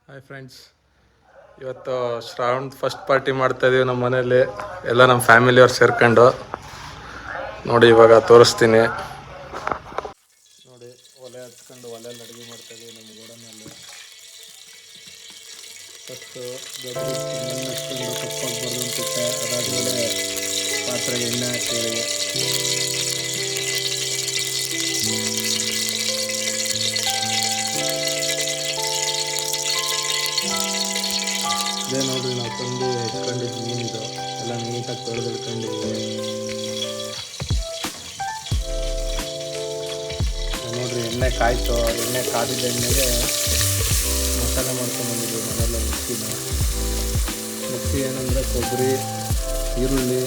Hi friends, ಇವತ್ತು Shravan first party ಮಾಡ್ತಾ ಇದೀವಿ ನಮ್ಮ ಮನೇಲಿ. ಎಲ್ಲ ನಮ್ಮ ಫ್ಯಾಮಿಲಿಯವ್ರು ಸೇರ್ಕೊಂಡು ನೋಡಿ. ಇವಾಗ ತೋರಿಸ್ತೀನಿ ನೋಡಿ. ಒಲೆ ಹಚ್ಕೊಂಡು ಒಲೆಯಲ್ಲಿ ಅಡುಗೆ ಮಾಡ್ತಾ ಇದೀವಿ ನಮ್ಮ ಗೋಡನಲ್ಲಿ. ಫಸ್ಟು ದೊಡ್ಡ ಮಣ್ಣು ಹಚ್ಕೊಂಡು ಕಪ್ಪಾಗಬಾರ್ದು ಅನ್ಸುತ್ತೆ. ಅದಾದಮೇಲೆ ಪಾತ್ರೆಗೆ ಎಣ್ಣೆ ಹಾಕ್ತೀವಿ. ಇದೇ ನೋಡ್ರಿ, ನಾವು ತಂದು ಹೆಚ್ಕೊಂಡಿದ್ದು ಮೀನಿದು ಎಲ್ಲ ನೀಟಾಗಿ ತೊಳೆದು ಇಟ್ಕೊಂಡಿದ್ದೀವಿ. ನೋಡ್ರಿ, ಎಣ್ಣೆ ಕಾಯ್ತು. ಎಣ್ಣೆ ಕಾದಿದ್ದ ಎಣ್ಣೆಗೆ ಮಸಾಲೆ ಮಾಡ್ಕೊಂಡ್ಬಂದಿದ್ವಿ ಮನೆಯಲ್ಲ. ಮಿಕ್ಸಿ ಏನಂದರೆ ಕೊಬ್ಬರಿ, ಈರುಳ್ಳಿ,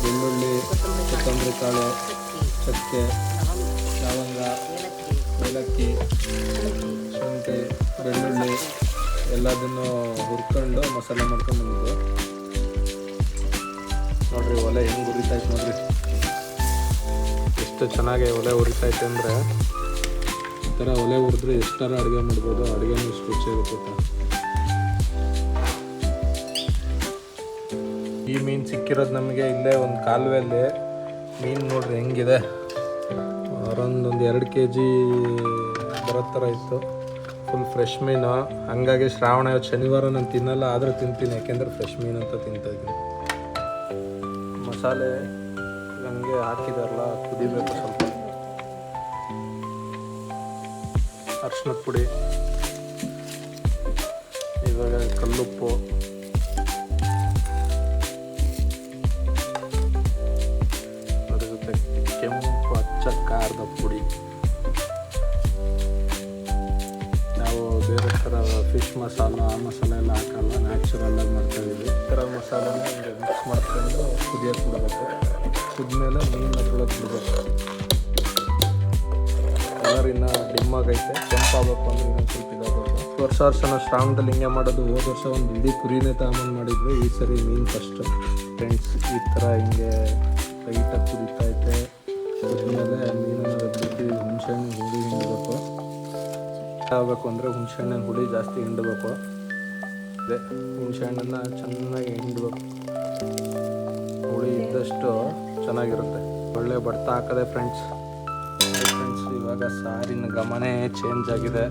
ಬೆಳ್ಳುಳ್ಳಿ, ಕೊತ್ತಂಬರಿ ಕಾಳು, ಚಕ್ಕೆ, ಲವಂಗ, ಏಲಕ್ಕಿ, ಶುಂಠಿ, ಬೆಳ್ಳುಳ್ಳಿ ಎಲ್ಲದನ್ನು ಹುರ್ಕೊಂಡು ಮಸಾಲೆ ಮಾಡ್ಕೊಂಡ್ಬಂದಿದ್ದು. ನೋಡ್ರಿ ಒಲೆ ಹೆಂಗೆ ಉರಿತೈತೆ ನೋಡ್ರಿ. ಎಷ್ಟು ಚೆನ್ನಾಗಿ ಒಲೆ ಉರಿತೈತೆ ಅಂದರೆ, ಈ ಥರ ಒಲೆ ಉರಿದ್ರೆ ಎಷ್ಟಾರ ಅಡುಗೆ ಮಾಡ್ಬೋದು. ಅಡುಗೆನೂ ಇಷ್ಟು ರುಚಿಯಾಗುತ್ತೆ. ಈ ಮೀನು ಸಿಕ್ಕಿರೋದು ನಮಗೆ ಇಲ್ಲೇ ಒಂದು ಕಾಲುವೆಯಲ್ಲಿ. ಮೀನು ನೋಡ್ರಿ ಹೆಂಗಿದೆ. ಅರೌಂಡ್ 2 kg ಬರೋ ಥರ ಇತ್ತು. ಫುಲ್ ಫ್ರೆಶ್ ಮೀನು. ಹಂಗಾಗಿ ಶ್ರಾವಣ ಇವತ್ತು ಶನಿವಾರ ನಾನು ತಿನ್ನಲ್ಲ, ಆದರೂ ತಿಂತೀನಿ. ಯಾಕೆಂದರೆ ಫ್ರೆಶ್ ಮೀನು ಅಂತ ತಿಂತಾಯಿದ್ದೀನಿ. ಮಸಾಲೆ ಹಂಗೆ ಹಾಕಿದಾರಲ್ಲ, ಕುದಿಬೇಕು ಸ್ವಲ್ಪ. ಅರಿಶಿನದ ಪುಡಿ, ಇವಾಗ ಕಲ್ಲುಪ್ಪು, ಅದ್ರ ಜೊತೆ ಕೆಂಪು ಅಚ್ಚ ಖಾರದ ಪುಡಿ. ನಾವು ಬೇರೆ ಥರ ಫಿಶ್ ಮಸಾಲ ಆ ಮಸಾಲೆ ಎಲ್ಲ ಹಾಕಲ್ಲ, ನ್ಯಾಚುರಲ್ಲಾಗಿ ಮಾಡ್ತಾಯಿದ್ದೀವಿ. ಈ ಥರ ಮಸಾಲೆನ ಹಿಂಗೆ ಮಿಕ್ಸ್ ಮಾಡ್ಕೊಂಡು ಕುದಿಯೋಕೆ ಬಿಡಬೇಕು. ಕುದ್ಮೇಲೆ ಮೀನು ಅದ್ರೊಳಗೆ ಬಿಡಬೇಕು. ಕಲರ್ ಇನ್ನೂ ಡಿಮ್ಮಾಗೈತೆ. ಕೆಂಪಾಗಬೇಕು ಅಂದ್ರೆ ಇನ್ನೊಂದು ಸ್ವಲ್ಪ ಇದಾಗಬೇಕು. ವರ್ಷ ನಾವು ಶ್ರಾವಣದಲ್ಲಿ ಹಿಂಗೆ ಮಾಡೋದು. ಹೋದ ವರ್ಷ ಒಂದು ಇಡೀ ಕುರಿನೇ ತಗೊಂಬಂದು ಮಾಡಿದ್ವಿ. ಈ ಸರಿ ಮೀನು ಫಸ್ಟು ಫ್ರೆಂಡ್ಸ್. ಈ ಥರ ಹಿಂಗೆ ಲೈಟಾಗಿ ಕುದೀತೈತೆ. ಕುದ್ಮೇಲೆ ಮೀನನ್ನು ಬಿಟ್ಟು ಹುಣಸೆಹಣ್ಣು ಹುಳಿ ಹಿಂಡಬೇಕು. ಆಗಬೇಕು ಅಂದರೆ ಹುಣಸೆಹಣ್ಣಿನ ಹುಳಿ ಜಾಸ್ತಿ ಹಿಂಡಬೇಕು. ಅದೇ ಹುಣಸೆಹಣ್ಣನ್ನು ಚೆನ್ನಾಗಿ ಹಿಂಡಬೇಕು. ಹುಳಿ ಇದ್ದಷ್ಟು ಚೆನ್ನಾಗಿರುತ್ತೆ. ಒಳ್ಳೆ ಬಡ್ತಾ ಹಾಕದೆ ಫ್ರೆಂಡ್ಸ್. ಇವಾಗ ಸಾರಿನ ಗಮನೇ ಚೇಂಜ್ ಆಗಿದೆ.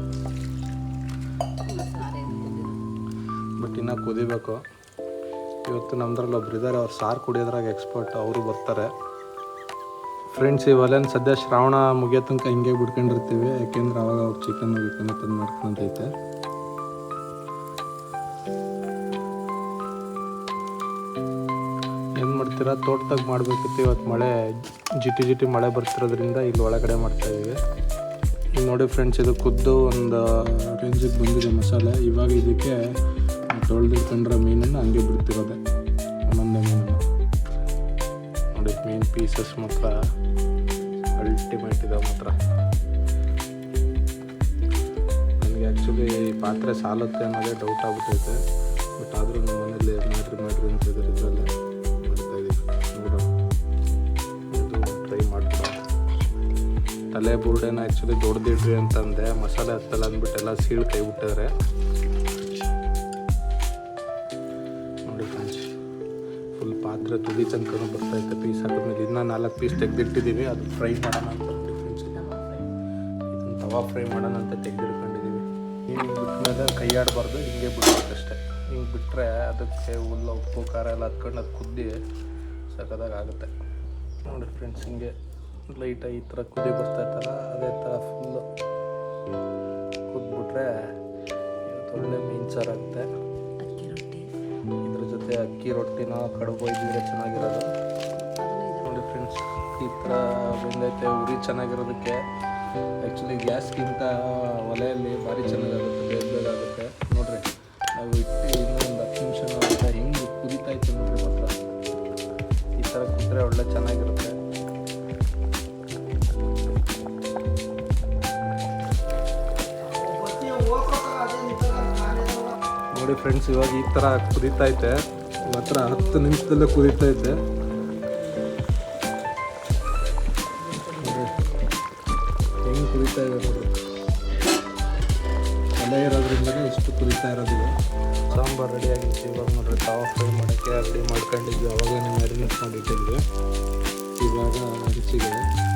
ಬಟ್ ಇನ್ನೂ ಕುದಿಬೇಕು. ಇವತ್ತು ನಮ್ಮದ್ರಲ್ಲಿ ಒಬ್ರು ಇದ್ದಾರೆ, ಅವ್ರು ಸಾರು ಕುಡಿಯೋದ್ರಾಗ ಎಕ್ಸ್ಪರ್ಟ್. ಅವರು ಬರ್ತಾರೆ ಫ್ರೆಂಡ್ಸ್. ಇವೆಲ್ಲ ಸದ್ಯ ಶ್ರಾವಣ ಮುಗಿಯೋ ತನಕ ಹಿಂಗೆ ಬಿಡ್ಕೊಂಡಿರ್ತೀವಿ. ಯಾಕೆಂದ್ರೆ ಅವಾಗ ಚಿಕನ್ ತಂದು ಮಾಡ್ಕೊಂಡೈತೆ. ಏನು ಮಾಡ್ತೀರಾ, ತೋಟದಾಗ ಮಾಡಬೇಕಿತ್ತು. ಇವತ್ತು ಮಳೆ ಜಿಟಿ ಮಳೆ ಬರ್ತಿರೋದ್ರಿಂದ ಇಲ್ಲಿ ಒಳಗಡೆ ಮಾಡ್ತಾಯಿದ್ದೀವಿ. ಈಗ ನೋಡಿ ಫ್ರೆಂಡ್ಸ್, ಇದು ಕುದ್ದು ಒಂದು ರೇಂಜಿಗೆ ಬಂದಿದೆ ಮಸಾಲೆ. ಇವಾಗ ಇದಕ್ಕೆ ತೊಳೆದಿಟ್ಕೊಂಡ್ರೆ ಮೀನನ್ನು ಹಂಗೆ ಬಿಡ್ತಿರೋದೆ. ಒಂದೊಂದೇ ಮೀನನ್ನು ನೋಡಿ. ಮೀನು ಪೀಸಸ್ ಮಾತ್ರ ಅಲ್ಟಿಮೇಟ್ ಇದೆ ಮಾತ್ರ. ನನಗೆ ಆ್ಯಕ್ಚುಲಿ ಪಾತ್ರೆ ಸಾಲುತ್ತೆ ಅನ್ನೋದೇ ಡೌಟ್ ಆಗ್ಬಿಟ್ಟೈತೆ. ಬಟ್ ಆದರೂ ನಮ್ಮ ಮನೇಲಿ ಮಾಡ್ರಿ ಅಂತ ಇದ್ದಾರೆ. ಇದರಲ್ಲೇ ಮಾಡ್ತಾಯಿದ್ದೀವಿ. ನೋಡೋಣ, ಇದು ಟ್ರೈ ಮಾಡ್ಬಿಡೋಣ. ತಲೆ ಬುರುಡೆನ ಆ್ಯಕ್ಚುಲಿ ದೊಡ್ಡದಿಡ್ರಿ ಅಂತಂದೆ. ಮಸಾಲೆ ಹತ್ತಲ್ಲ ಅಂದ್ಬಿಟ್ಟು ಎಲ್ಲ ಸೀಳು ಕೈ ಬಿಟ್ಟಿದ್ದಾರೆ ನೋಡಿ ಫ್ರೆಂಡ್ಸ್. ಫುಲ್ ಪಾತ್ರೆ ತುದಿ ತನಕನೂ ಬರ್ತೈತೆ. ಪೀಸ್ ಹಾಕಿದ್ಮೇಲೆ ಇನ್ನೂ 4 ಪೀಸ್ ತೆಗೆದಿಟ್ಟಿದ್ದೀವಿ. ಅದು ಫ್ರೈ ಮಾಡೋಣ ಅಂತ ಫ್ರೆಂಡ್ಸ್. ಇದನ್ನು ತವಾ ಫ್ರೈ ಮಾಡೋಣ ಅಂತ ತೆಗೆದಿಟ್ಕೊಂಡಿದ್ದೀವಿ. ಹಿಂಗೆ ಬಿಟ್ಮೇಲೆ ಕೈ ಆಡಬಾರ್ದು, ಹಿಂಗೆ ಬಿಡ್ಬೇಕಷ್ಟೆ. ಹಿಂಗೆ ಬಿಟ್ಟರೆ ಅದಕ್ಕೆ ಹುಲ್ಲ ಉಪ್ಪು ಖಾರ ಎಲ್ಲ ಹತ್ಕೊಂಡು ಅದು ಕುದ್ದಿ ಸಕ್ಕದಾಗ ಆಗುತ್ತೆ ನೋಡಿ ಫ್ರೆಂಡ್ಸ್. ಹಿಂಗೆ ಲೈಟಾಗಿ ಈ ಥರ ಕುದಿ ಬರ್ತಾಯಿತ್ತಲ್ಲ, ಅದೇ ಥರ ಫುಲ್ಲು ಕುದ್ಬಿಟ್ರೆ ಒಳ್ಳೆ ಮೀನು ಸಾರಾಗುತ್ತೆ. ಇದ್ರ ಜೊತೆ ಅಕ್ಕಿ ರೊಟ್ಟಿನೋ ಕಡುಬು ಇದ್ದಿದ್ರೆ ಚೆನ್ನಾಗಿರೋದು ನೋಡಿ ಫ್ರೆಂಡ್ಸ್. ಈ ಥರ ಬೆಂದೈತೆ. ಉರಿ ಚೆನ್ನಾಗಿರೋದಕ್ಕೆ ಆ್ಯಕ್ಚುಲಿ ಗ್ಯಾಸ್ಗಿಂತ ಒಲೆಯಲ್ಲಿ ಭಾರಿ ಚೆನ್ನಾಗಾಗುತ್ತೆ, ಬೇಗ ಆಗುತ್ತೆ ನೋಡಿರಿ. ನಾವು ಇಟ್ಟು ಇನ್ನೊಂದು 10 ನಿಮಿಷ ಅಂತ ಹೆಂಗೆ ಕುದಿತಾಯಿತ್ತು ನೋಡಿರಿ. ಮಾತ್ರ ಈ ಥರ ಕುದ್ರೆ ಒಳ್ಳೆ ಚೆನ್ನಾಗಿರುತ್ತೆ. ನೋಡಿ ಫ್ರೆಂಡ್ಸ್, ಇವಾಗ ಈ ಥರ ಕುದೀತೈತೆ. ಮಾತ್ರ 10 ನಿಮಿಷದಲ್ಲೇ ಕುದೀತೈತೆ. ಹೆಂಗೆ ಕುದೀತಾ ಇದೆ ನೋಡಿ. ಅಲ್ಲೇ ಇರೋದು ಹಾಕೋದ್ರಿಂದಲೇ ಇಷ್ಟು ಕುದಿತಾ ಇರೋದು. ಸಾಂಬಾರು ರೆಡಿ ಆಗಿತ್ತು. ಇವಾಗ ನೋಡ್ರಿ ತಾವ ಫ್ರೈ ಮಾಡೋಕ್ಕೆ ರೆಡಿ ಮಾಡ್ಕೊಂಡಿದ್ವಿ. ಅವಾಗಲೇ ಮ್ಯಾರಿನೇಟ್ ಮಾಡಿಟ್ಟಿದ್ವಿ. ಇವಾಗ ಹಂಚಿಗೆ